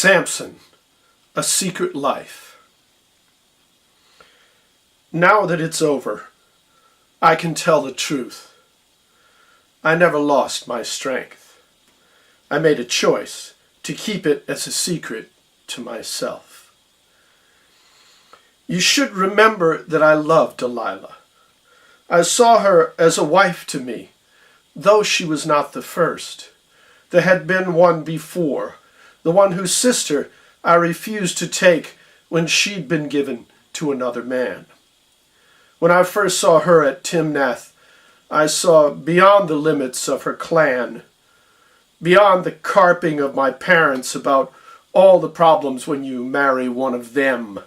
Samson, A Secret Life. Now that it's over, I can tell the truth. I never lost my strength. I made a choice to keep it as a secret to myself. You should remember that I love Dalila. I saw her as a wife to me, though she was not the first. There had been one before, the one whose sister I refused to take when she'd been given to another man. When I first saw her at Timnath, I saw beyond the limits of her clan, beyond the carping of my parents about all the problems when you marry one of them,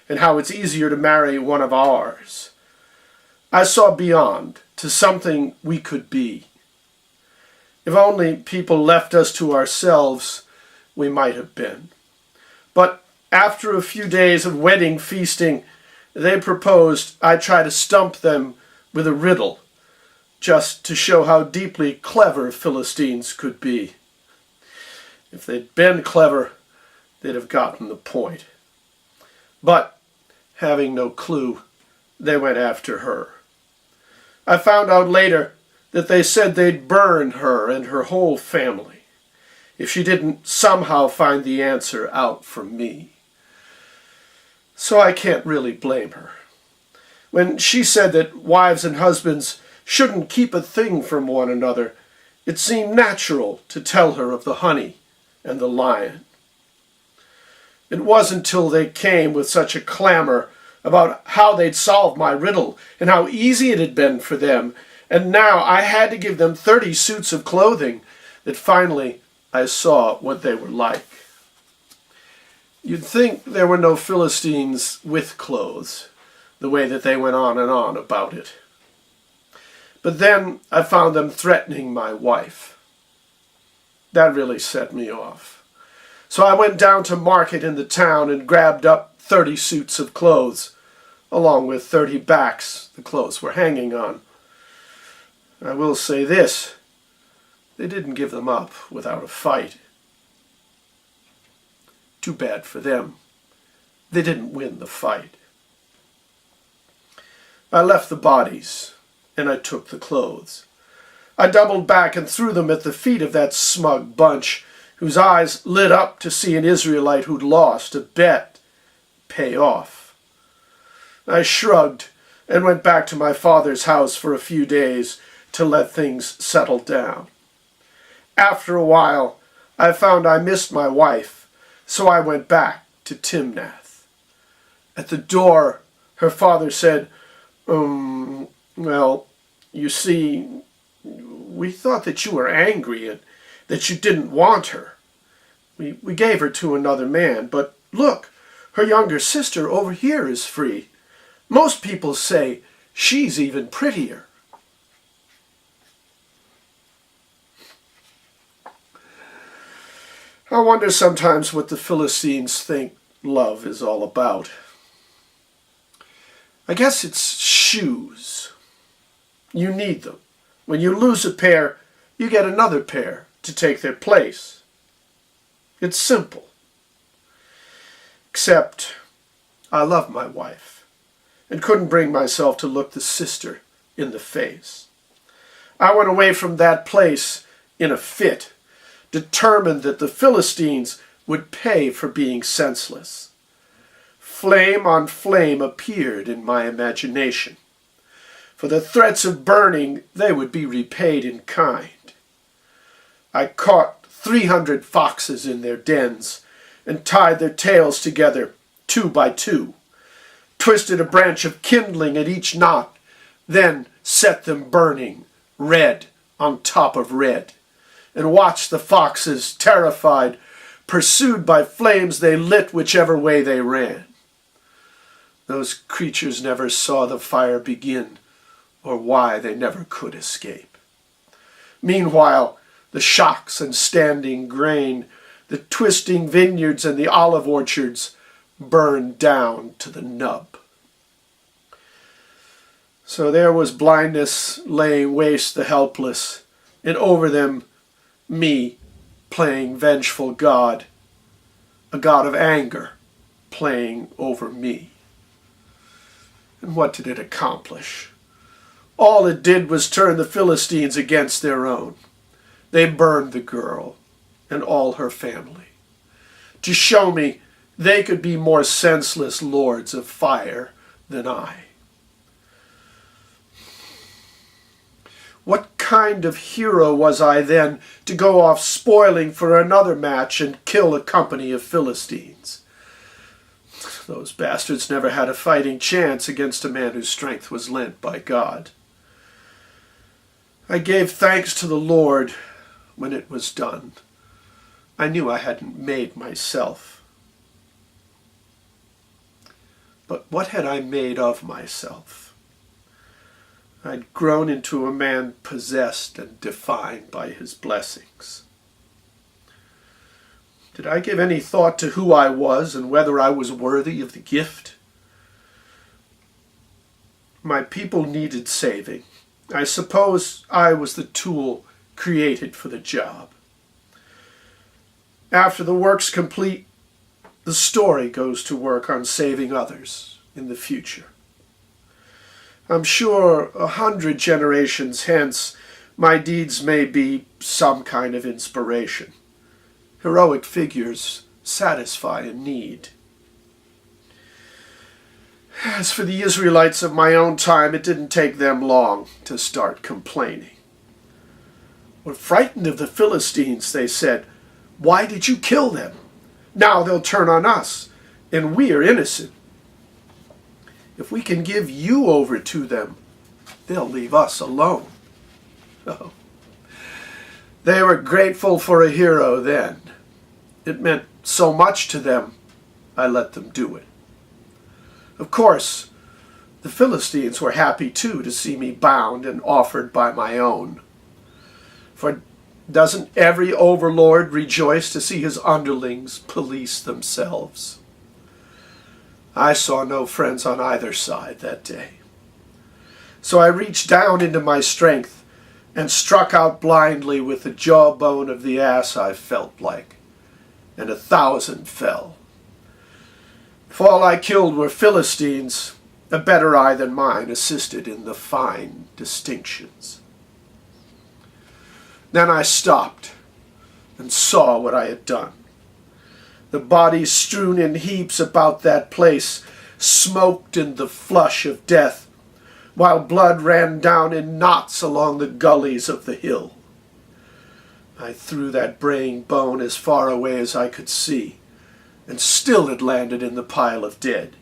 and how it's easier to marry one of ours. I saw beyond to something we could be. If only people left us to ourselves, we might have been. But after a few days of wedding feasting, they proposed I try to stump them with a riddle, just to show how deeply clever Philistines could be. If they'd been clever, they'd have gotten the point. But, having no clue, they went after her. I found out later that they said they'd burn her and her whole family if she didn't somehow find the answer out from me. So I can't really blame her. When she said that wives and husbands shouldn't keep a thing from one another, it seemed natural to tell her of the honey and the lion. It wasn't until they came with such a clamor about how they'd solved my riddle and how easy it had been for them, and now I had to give them 30 suits of clothing, that finally I saw what they were like. You'd think there were no Philistines with clothes, the way that they went on and on about it. But then I found them threatening my wife. That really set me off. So I went down to market in the town and grabbed up 30 suits of clothes, along with 30 backs the clothes were hanging on. I will say this, they didn't give them up without a fight. Too bad for them. They didn't win the fight. I left the bodies, and I took the clothes. I doubled back and threw them at the feet of that smug bunch, whose eyes lit up to see an Israelite who'd lost a bet pay off. I shrugged and went back to my father's house for a few days to let things settle down. After a while, I found I missed my wife, so I went back to Timnath. At the door, her father said, well, you see, we thought that you were angry and that you didn't want her. We gave her to another man, but look, her younger sister over here is free. Most people say she's even prettier. I wonder sometimes what the Philistines think love is all about. I guess it's shoes. You need them. When you lose a pair, you get another pair to take their place. It's simple. Except I love my wife and couldn't bring myself to look the sister in the face. I went away from that place in a fit, determined that the Philistines would pay for being senseless. Flame on flame appeared in my imagination. For the threats of burning, they would be repaid in kind. I caught 300 foxes in their dens and tied their tails together 2 by 2, twisted a branch of kindling at each knot, then set them burning, red on top of red, and watched the foxes, terrified, pursued by flames they lit whichever way they ran. Those creatures never saw the fire begin, or why they never could escape. Meanwhile, the shocks and standing grain, the twisting vineyards and the olive orchards burned down to the nub. So there was blindness laying waste the helpless, and over them me playing vengeful God, a god of anger playing over me. And what did it accomplish? All it did was turn the Philistines against their own. They burned the girl and all her family to show me they could be more senseless lords of fire than I. What kind of hero was I then to go off spoiling for another match and kill a company of Philistines? Those bastards never had a fighting chance against a man whose strength was lent by God. I gave thanks to the Lord when it was done. I knew I hadn't made myself. But what had I made of myself? I'd grown into a man possessed and defined by his blessings. Did I give any thought to who I was and whether I was worthy of the gift? My people needed saving. I suppose I was the tool created for the job. After the work's complete, the story goes to work on saving others in the future. I'm sure 100 generations hence, my deeds may be some kind of inspiration. Heroic figures satisfy a need. As for the Israelites of my own time, it didn't take them long to start complaining. We're frightened of the Philistines, they said. Why did you kill them? Now they'll turn on us, and we are innocent. If we can give you over to them, they'll leave us alone. Oh. They were grateful for a hero then. It meant so much to them, I let them do it. Of course, the Philistines were happy too to see me bound and offered by my own. For doesn't every overlord rejoice to see his underlings police themselves? I saw no friends on either side that day. So I reached down into my strength and struck out blindly with the jawbone of the ass I felt like, and 1,000 fell. If all I killed were Philistines, a better eye than mine assisted in the fine distinctions. Then I stopped and saw what I had done. The bodies strewn in heaps about that place smoked in the flush of death, while blood ran down in knots along the gullies of the hill. I threw that braying bone as far away as I could see, and still it landed in the pile of dead.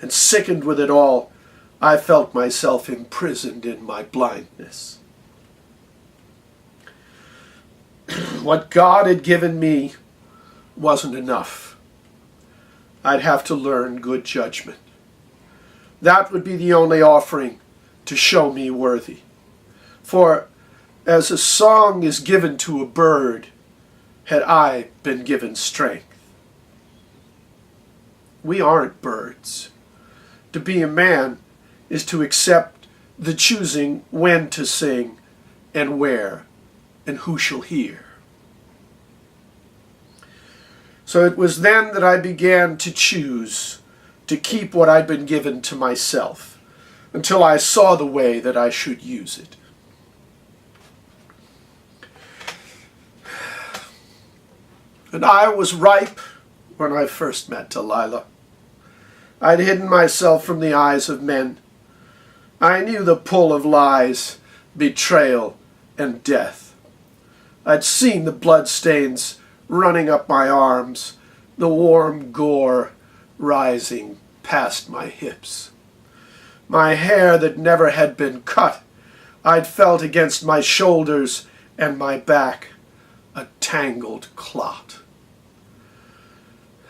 And sickened with it all, I felt myself imprisoned in my blindness. What God had given me wasn't enough. I'd have to learn good judgment. That would be the only offering to show me worthy. For as a song is given to a bird, had I been given strength. We aren't birds. To be a man is to accept the choosing when to sing and where and who shall hear. So it was then that I began to choose to keep what I'd been given to myself until I saw the way that I should use it. And I was ripe when I first met Dalila. I'd hidden myself from the eyes of men. I knew the pull of lies, betrayal, and death. I'd seen the bloodstains running up my arms, the warm gore rising past my hips. My hair that never had been cut, I'd felt against my shoulders and my back, a tangled clot.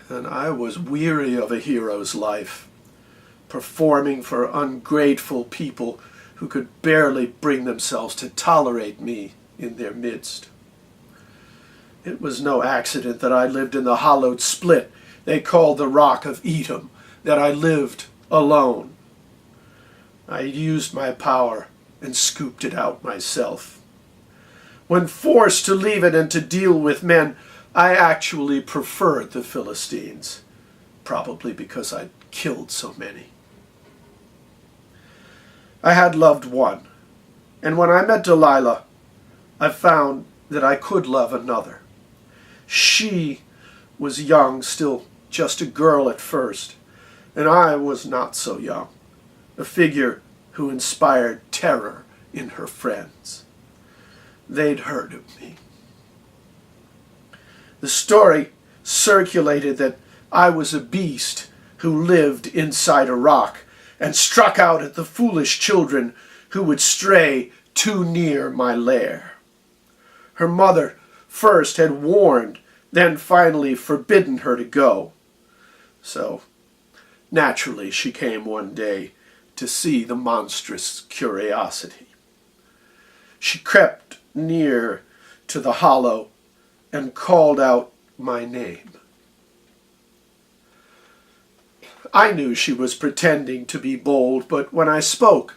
And I was weary of a hero's life, performing for ungrateful people who could barely bring themselves to tolerate me in their midst. It was no accident that I lived in the hollowed split they called the Rock of Edom, that I lived alone. I used my power and scooped it out myself. When forced to leave it and to deal with men, I actually preferred the Philistines, probably because I'd killed so many. I had loved one, and when I met Delilah, I found that I could love another. She was young, still just a girl at first, and I was not so young, a figure who inspired terror in her friends. They'd heard of me. The story circulated that I was a beast who lived inside a rock and struck out at the foolish children who would stray too near my lair. Her mother first had warned, then finally forbidden her to go. So, naturally, she came one day to see the monstrous curiosity. She crept near to the hollow and called out my name. I knew she was pretending to be bold, but when I spoke,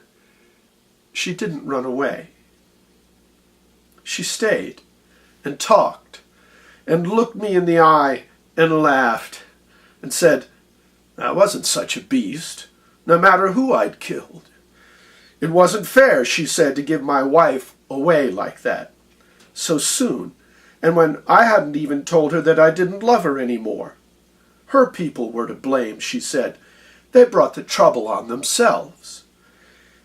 she didn't run away. She stayed and talked and looked me in the eye and laughed and said, I wasn't such a beast, no matter who I'd killed. It wasn't fair, she said, to give my wife away like that, so soon, and when I hadn't even told her that I didn't love her anymore. Her people were to blame, she said. They brought the trouble on themselves.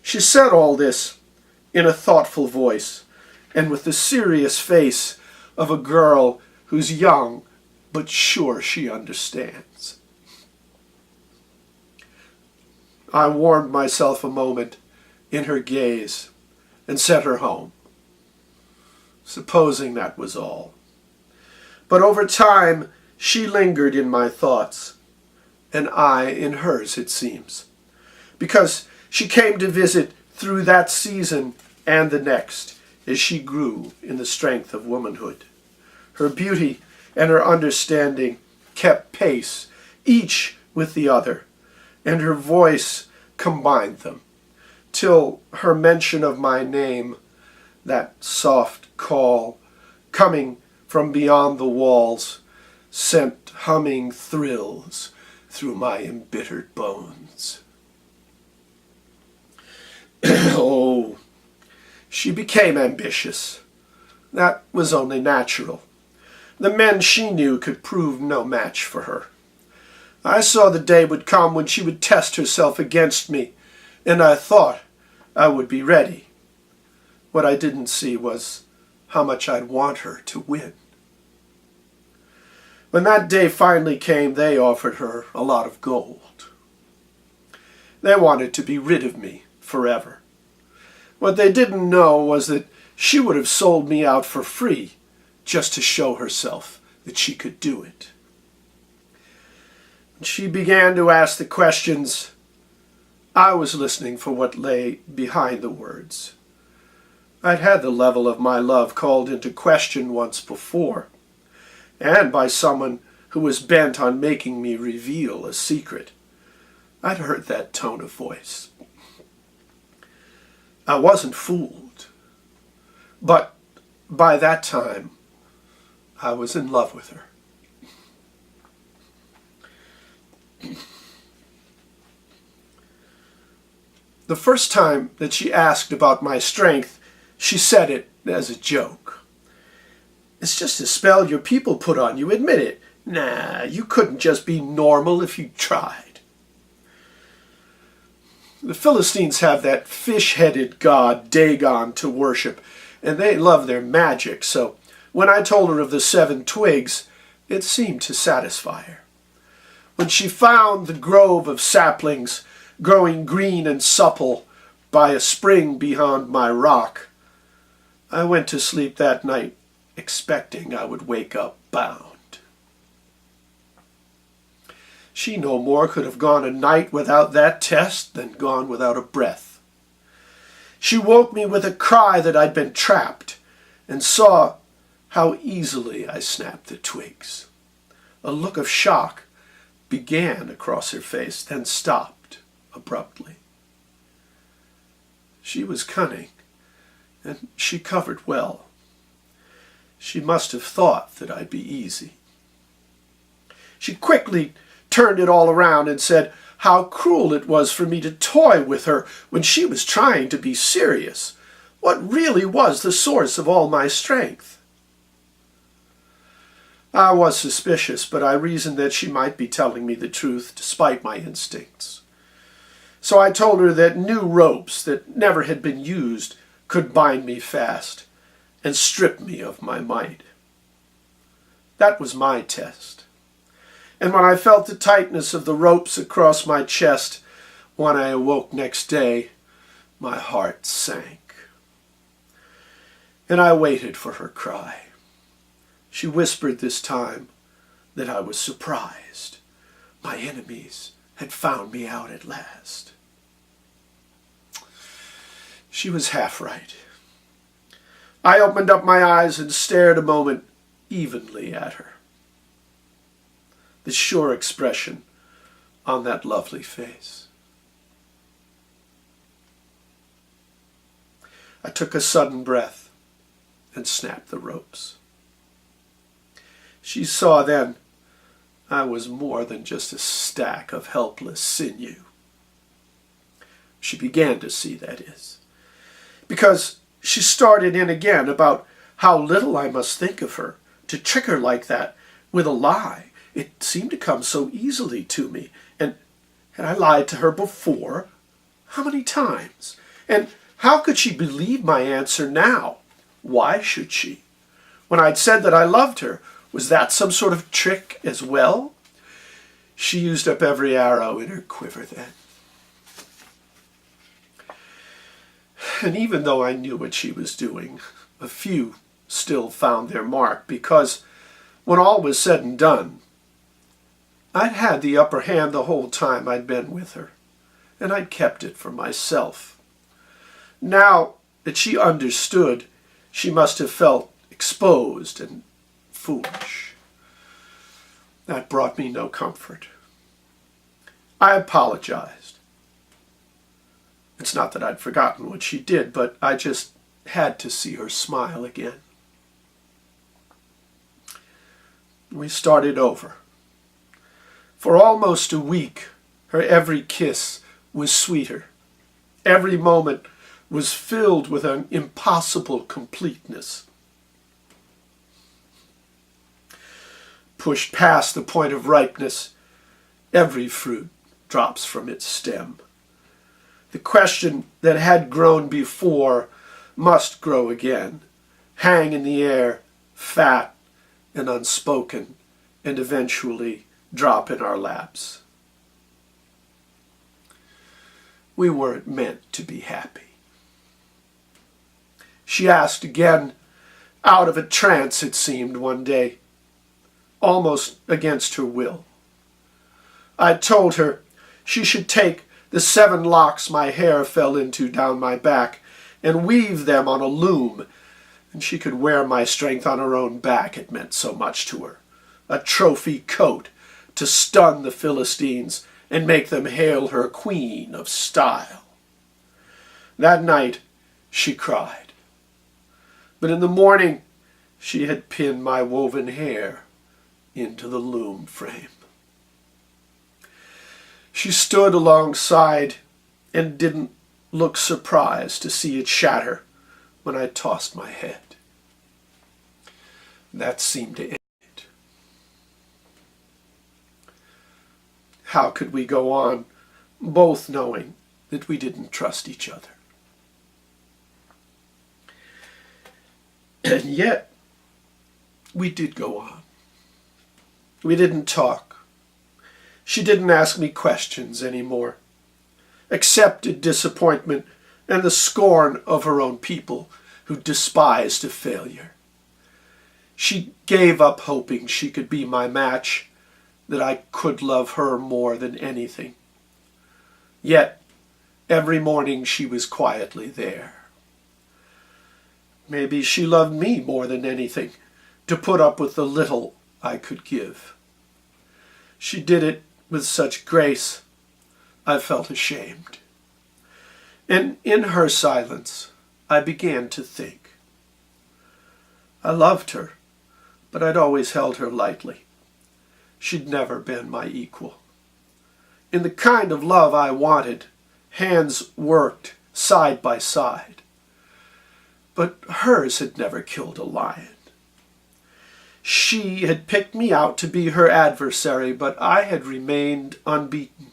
She said all this in a thoughtful voice and with the serious face of a girl who's young but sure she understands. I warmed myself a moment in her gaze and sent her home, supposing that was all. But over time, she lingered in my thoughts, and I in hers, it seems, because she came to visit through that season and the next as she grew in the strength of womanhood. Her beauty and her understanding kept pace, each with the other, and her voice combined them, till her mention of my name, that soft call coming from beyond the walls, sent humming thrills through my embittered bones. Oh, she became ambitious. That was only natural. The men she knew could prove no match for her. I saw the day would come when she would test herself against me, and I thought I would be ready. What I didn't see was how much I'd want her to win. When that day finally came, they offered her a lot of gold. They wanted to be rid of me forever. What they didn't know was that she would have sold me out for free just to show herself that she could do it. She began to ask the questions. I was listening for what lay behind the words. I'd had the level of my love called into question once before, and by someone who was bent on making me reveal a secret. I'd heard that tone of voice. I wasn't fooled, but by that time, I was in love with her. The first time that she asked about my strength, she said it as a joke. It's just a spell your people put on you, admit it. Nah, you couldn't just be normal if you tried. The Philistines have that fish-headed god Dagon to worship, and they love their magic, so when I told her of the 7 twigs, it seemed to satisfy her. When she found the grove of saplings growing green and supple by a spring beyond my rock, I went to sleep that night expecting I would wake up bound. She no more could have gone a night without that test than gone without a breath. She woke me with a cry that I'd been trapped, and saw how easily I snapped the twigs. A look of shock began across her face, then stopped abruptly. She was cunning, and she covered well. She must have thought that I'd be easy. She quickly turned it all around and said how cruel it was for me to toy with her when she was trying to be serious. What really was the source of all my strength? I was suspicious, but I reasoned that she might be telling me the truth despite my instincts. So I told her that new ropes that never had been used could bind me fast and strip me of my might. That was my test. And when I felt the tightness of the ropes across my chest, when I awoke next day, my heart sank. And I waited for her cry. She whispered this time that I was surprised. My enemies had found me out at last. She was half right. I opened up my eyes and stared a moment evenly at her. The sure expression on that lovely face. I took a sudden breath and snapped the ropes. She saw then I was more than just a stack of helpless sinew. She began to see, that is, because she started in again about how little I must think of her to trick her like that with a lie. It seemed to come so easily to me. And had I lied to her before? How many times? And how could she believe my answer now? Why should she? When I'd said that I loved her, was that some sort of trick as well? She used up every arrow in her quiver then. And even though I knew what she was doing, a few still found their mark, because when all was said and done, I'd had the upper hand the whole time I'd been with her, and I'd kept it for myself. Now that she understood, she must have felt exposed and foolish. That brought me no comfort. I apologized. It's not that I'd forgotten what she did, but I just had to see her smile again. We started over. For almost a week, her every kiss was sweeter. Every moment was filled with an impossible completeness. Pushed past the point of ripeness, every fruit drops from its stem. The question that had grown before must grow again, hang in the air, fat and unspoken, and eventually drop in our laps. We weren't meant to be happy. She asked again, out of a trance it seemed one day, almost against her will. I told her she should take the 7 locks my hair fell into down my back and weave them on a loom, and she could wear my strength on her own back. It meant so much to her. A trophy coat to stun the Philistines and make them hail her queen of style. That night she cried, but in the morning she had pinned my woven hair into the loom frame. She stood alongside and didn't look surprised to see it shatter when I tossed my head. That seemed to end it. How could we go on, both knowing that we didn't trust each other? And yet, we did go on. We didn't talk. She didn't ask me questions anymore. Accepted disappointment and the scorn of her own people who despised a failure. She gave up hoping she could be my match, that I could love her more than anything. Yet, every morning she was quietly there. Maybe she loved me more than anything, to put up with the little I could give. She did it with such grace, I felt ashamed. And in her silence, I began to think. I loved her, but I'd always held her lightly. She'd never been my equal. In the kind of love I wanted, hands worked side by side. But hers had never killed a lion. She had picked me out to be her adversary, but I had remained unbeaten.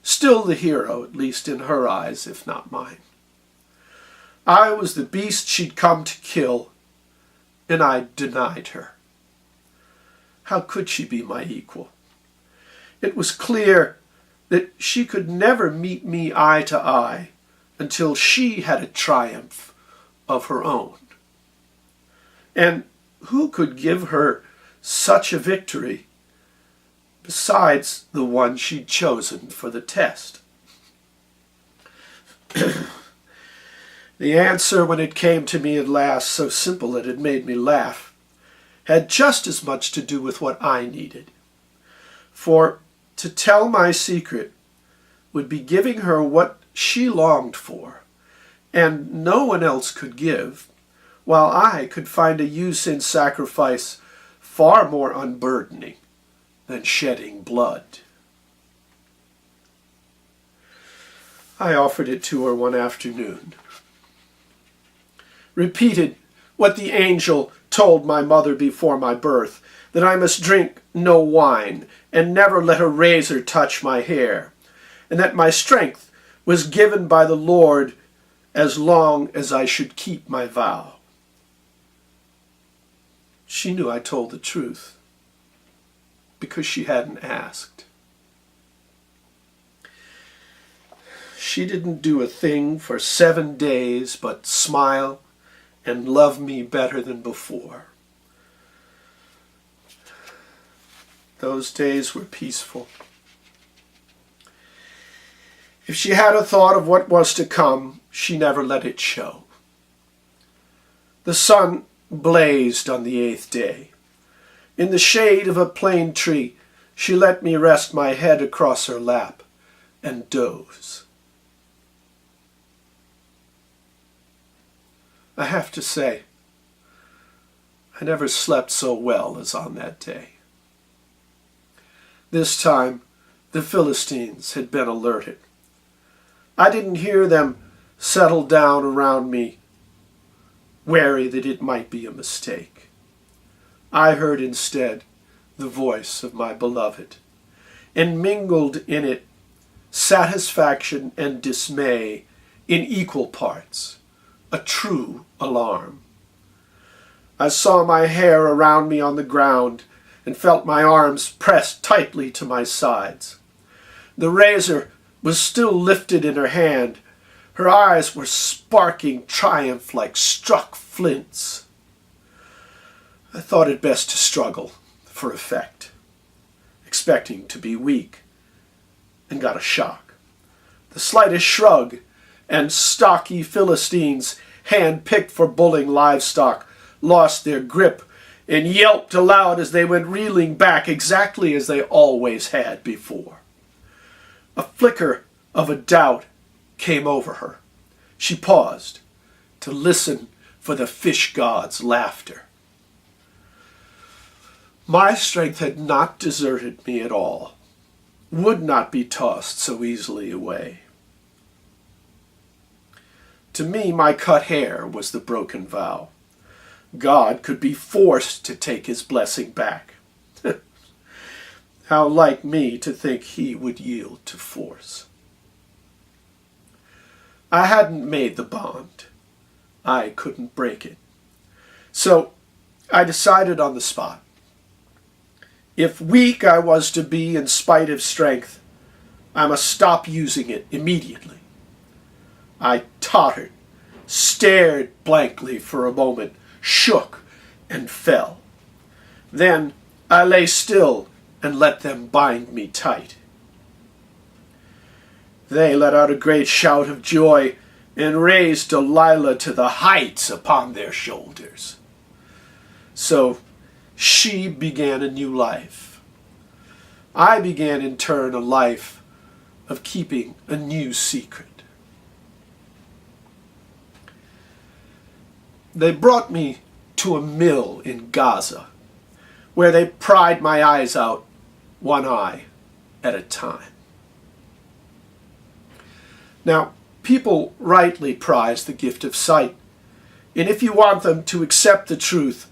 Still the hero, at least in her eyes, if not mine. I was the beast she'd come to kill, and I denied her. How could she be my equal? It was clear that she could never meet me eye to eye until she had a triumph of her own. And who could give her such a victory besides the one she'd chosen for the test? The answer, when it came to me at last, so simple it had made me laugh, had just as much to do with what I needed. For to tell my secret would be giving her what she longed for, and no one else could give, while I could find a use in sacrifice far more unburdening than shedding blood. I offered it to her one afternoon, repeated what the angel told my mother before my birth, that I must drink no wine and never let a razor touch my hair, and that my strength was given by the Lord as long as I should keep my vow. She knew I told the truth because she hadn't asked. She didn't do a thing for 7 days but smile and love me better than before. Those days were peaceful. If she had a thought of what was to come, she never let it show. The sun blazed on the 8th day. In the shade of a plane tree, she let me rest my head across her lap and doze. I have to say, I never slept so well as on that day. This time, the Philistines had been alerted. I didn't hear them settle down around me, wary that it might be a mistake. I heard instead the voice of my beloved, and mingled in it satisfaction and dismay in equal parts, a true alarm. I saw my hair around me on the ground and felt my arms pressed tightly to my sides. The razor was still lifted in her hand. Her eyes were sparking triumph like struck flints. I thought it best to struggle for effect, expecting to be weak, and got a shock. The slightest shrug, and stocky Philistines, hand-picked for bulling livestock, lost their grip and yelped aloud as they went reeling back, exactly as they always had before. A flicker of a doubt came over her. She paused to listen for the fish god's laughter. My strength had not deserted me at all, would not be tossed so easily away. To me, my cut hair was the broken vow. God could be forced to take his blessing back. How like me to think he would yield to force. I hadn't made the bond. I couldn't break it. So I decided on the spot. If weak I was to be in spite of strength, I must stop using it immediately. I tottered, stared blankly for a moment, shook, and fell. Then I lay still and let them bind me tight. They let out a great shout of joy and raised Dalila to the heights upon their shoulders. So she began a new life. I began in turn a life of keeping a new secret. They brought me to a mill in Gaza where they pried my eyes out, one eye at a time. Now, people rightly prize the gift of sight, and if you want them to accept the truth,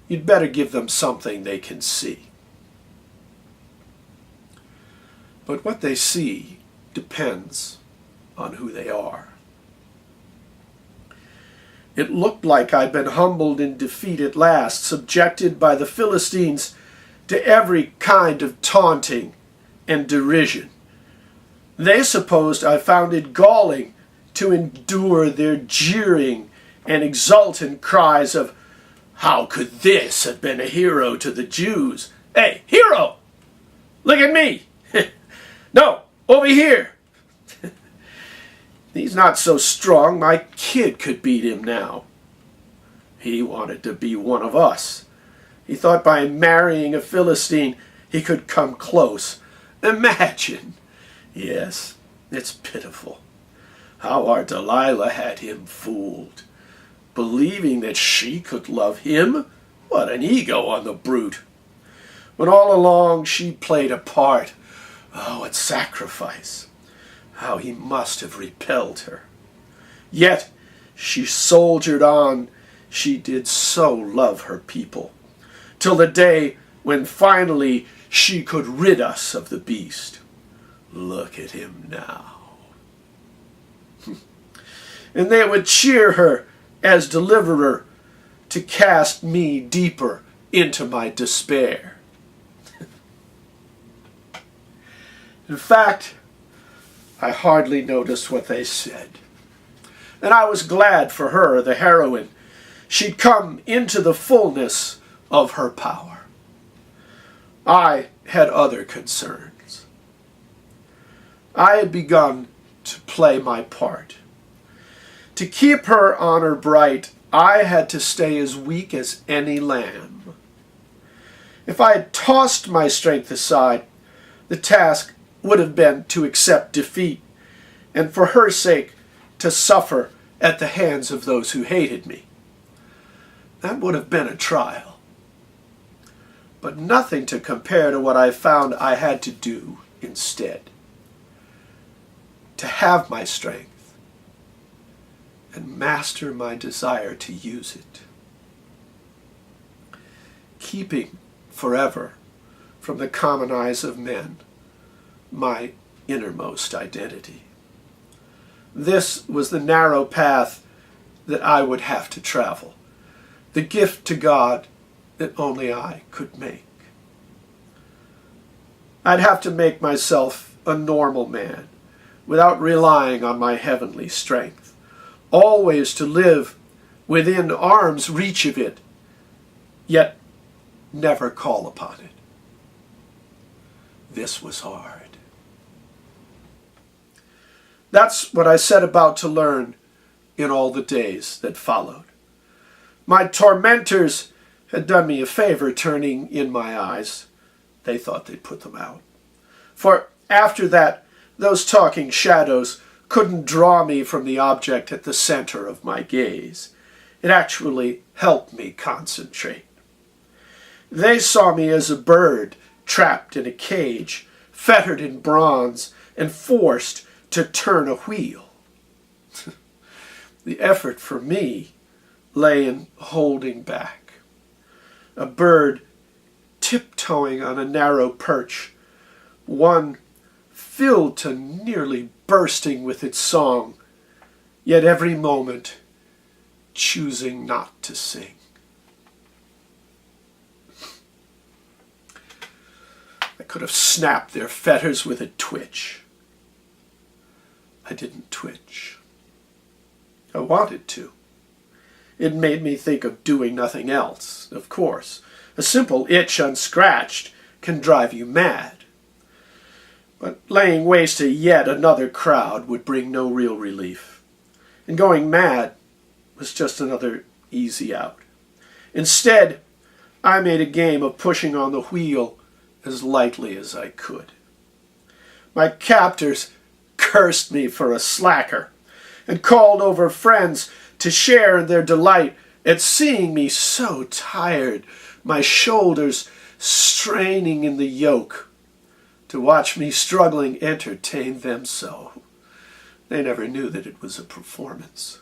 you'd better give them something they can see. But what they see depends on who they are. It looked like I'd been humbled in defeat at last, subjected by the Philistines to every kind of taunting and derision. They supposed I found it galling to endure their jeering and exultant cries of, "How could this have been a hero to the Jews? Hey, hero! Look at me! No, over here! He's not so strong, my kid could beat him now." He wanted to be one of us. He thought by marrying a Philistine he could come close. Imagine! Yes, it's pitiful. How our Delilah had him fooled. Believing that she could love him? What an ego on the brute. When all along she played a part. Oh, what sacrifice. How he must have repelled her. Yet she soldiered on. She did so love her people. Till the day when finally she could rid us of the beast. Look at him now. And they would cheer her as deliverer to cast me deeper into my despair. In fact, I hardly noticed what they said. And I was glad for her, the heroine. She'd come into the fullness of her power. I had other concerns. I had begun to play my part. To keep her honor bright, I had to stay as weak as any lamb. If I had tossed my strength aside, the task would have been to accept defeat, and for her sake to suffer at the hands of those who hated me. That would have been a trial, but nothing to compare to what I found I had to do instead. To have my strength and master my desire to use it. Keeping forever from the common eyes of men my innermost identity. This was the narrow path that I would have to travel, the gift to God that only I could make. I'd have to make myself a normal man without relying on my heavenly strength, always to live within arm's reach of it, yet never call upon it. This was hard. That's what I set about to learn in all the days that followed. My tormentors had done me a favor turning in my eyes. They thought they'd put them out. For after that, those talking shadows couldn't draw me from the object at the center of my gaze. It actually helped me concentrate. They saw me as a bird trapped in a cage, fettered in bronze, and forced to turn a wheel. The effort for me lay in holding back. A bird tiptoeing on a narrow perch, one filled to nearly bursting with its song, yet every moment choosing not to sing. I could have snapped their fetters with a twitch. I didn't twitch. I wanted to. It made me think of doing nothing else, of course. A simple itch unscratched can drive you mad. But laying waste to yet another crowd would bring no real relief. And going mad was just another easy out. Instead, I made a game of pushing on the wheel as lightly as I could. My captors cursed me for a slacker and called over friends to share in their delight at seeing me so tired, my shoulders straining in the yoke, to watch me struggling entertain them so. They never knew that it was a performance.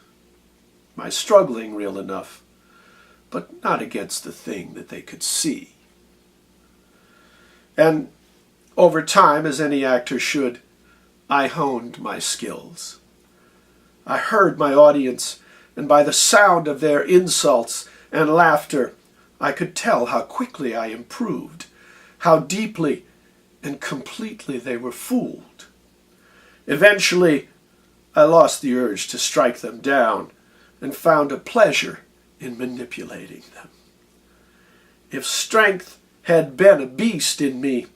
My struggling real enough, but not against the thing that they could see. And over time, as any actor should, I honed my skills. I heard my audience, and by the sound of their insults and laughter, I could tell how quickly I improved, how deeply and completely they were fooled. Eventually, I lost the urge to strike them down and found a pleasure in manipulating them. If strength had been a beast in me,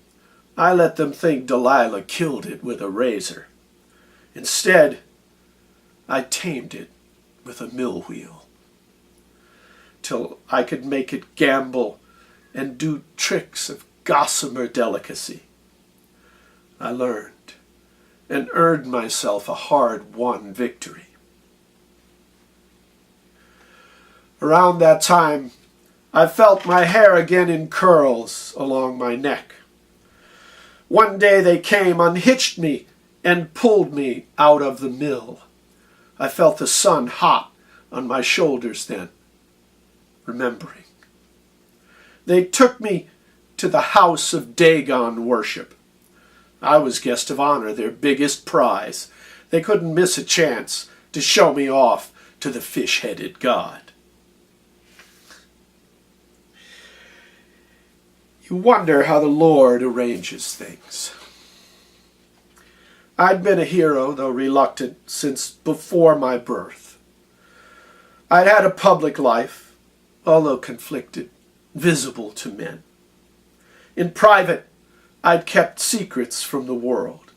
I let them think Dalila killed it with a razor. Instead, I tamed it with a mill wheel, till I could make it gamble and do tricks of gossamer delicacy. I learned and earned myself a hard-won victory. Around that time, I felt my hair again in curls along my neck. One day they came, unhitched me, and pulled me out of the mill. I felt the sun hot on my shoulders then, remembering. They took me to the house of Dagon worship. I was guest of honor, their biggest prize. They couldn't miss a chance to show me off to the fish-headed god. You wonder how the Lord arranges things. I'd been a hero, though reluctant, since before my birth. I'd had a public life, although conflicted, visible to men. In private, I'd kept secrets from the world.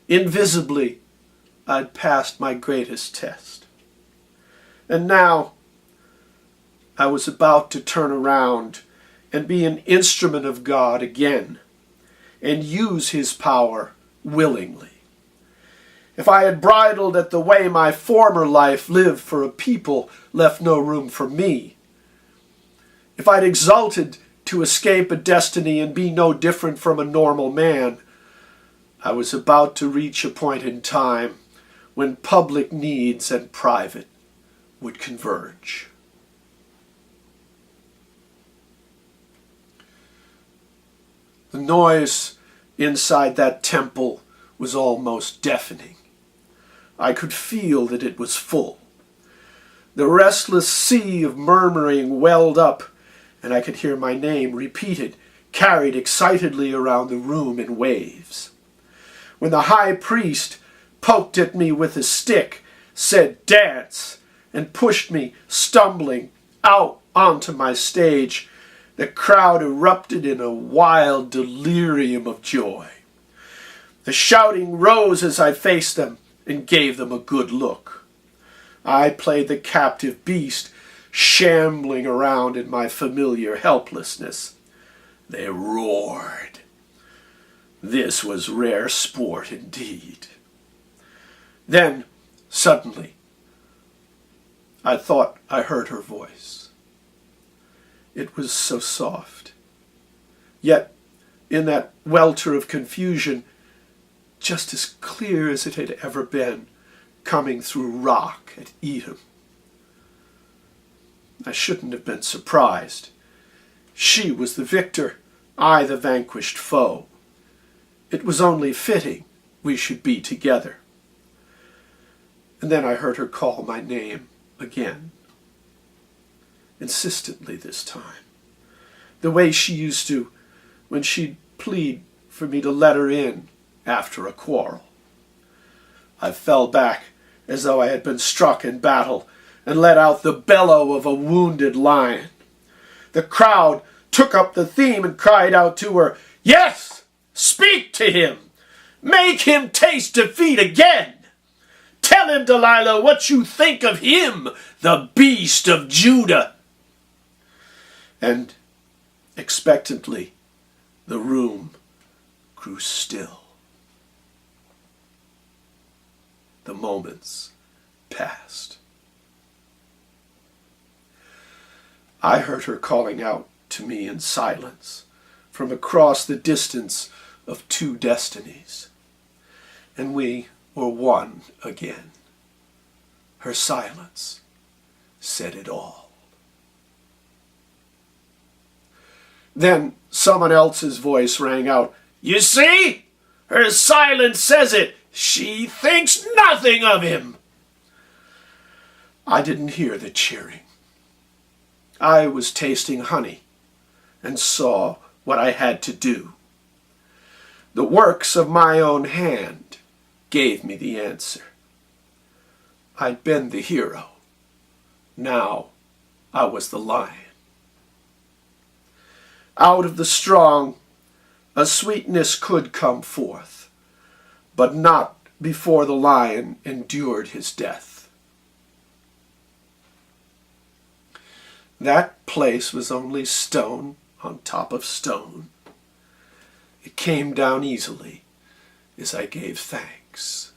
Invisibly, I'd passed my greatest test. And now, I was about to turn around and be an instrument of God again, and use his power willingly. If I had bridled at the way my former life lived for a people left no room for me, if I'd exulted to escape a destiny and be no different from a normal man, I was about to reach a point in time when public needs and private would converge. The noise inside that temple was almost deafening. I could feel that it was full. The restless sea of murmuring welled up, and I could hear my name repeated, carried excitedly around the room in waves. When the high priest poked at me with a stick, said, "Dance," and pushed me, stumbling, out onto my stage, the crowd erupted in a wild delirium of joy. The shouting rose as I faced them and gave them a good look. I played the captive beast, shambling around in my familiar helplessness. They roared. This was rare sport indeed. Then, suddenly, I thought I heard her voice. It was so soft. Yet, in that welter of confusion, just as clear as it had ever been, coming through rock at Edom. I shouldn't have been surprised. She was the victor, I the vanquished foe. It was only fitting we should be together. And then I heard her call my name again. Insistently this time, the way she used to when she'd plead for me to let her in after a quarrel. I fell back as though I had been struck in battle and let out the bellow of a wounded lion. The crowd took up the theme and cried out to her, "Yes, speak to him. Make him taste defeat again. Tell him, Dalila, what you think of him, the beast of Judah." And expectantly, the room grew still. The moments passed. I heard her calling out to me in silence from across the distance of two destinies. And we were one again. Her silence said it all. Then someone else's voice rang out, "You see? Her silence says it. She thinks nothing of him." I didn't hear the cheering. I was tasting honey and saw what I had to do. The works of my own hand gave me the answer. I'd been the hero. Now I was the lion. Out of the strong, a sweetness could come forth, but not before the lion endured his death. That place was only stone on top of stone. It came down easily as I gave thanks.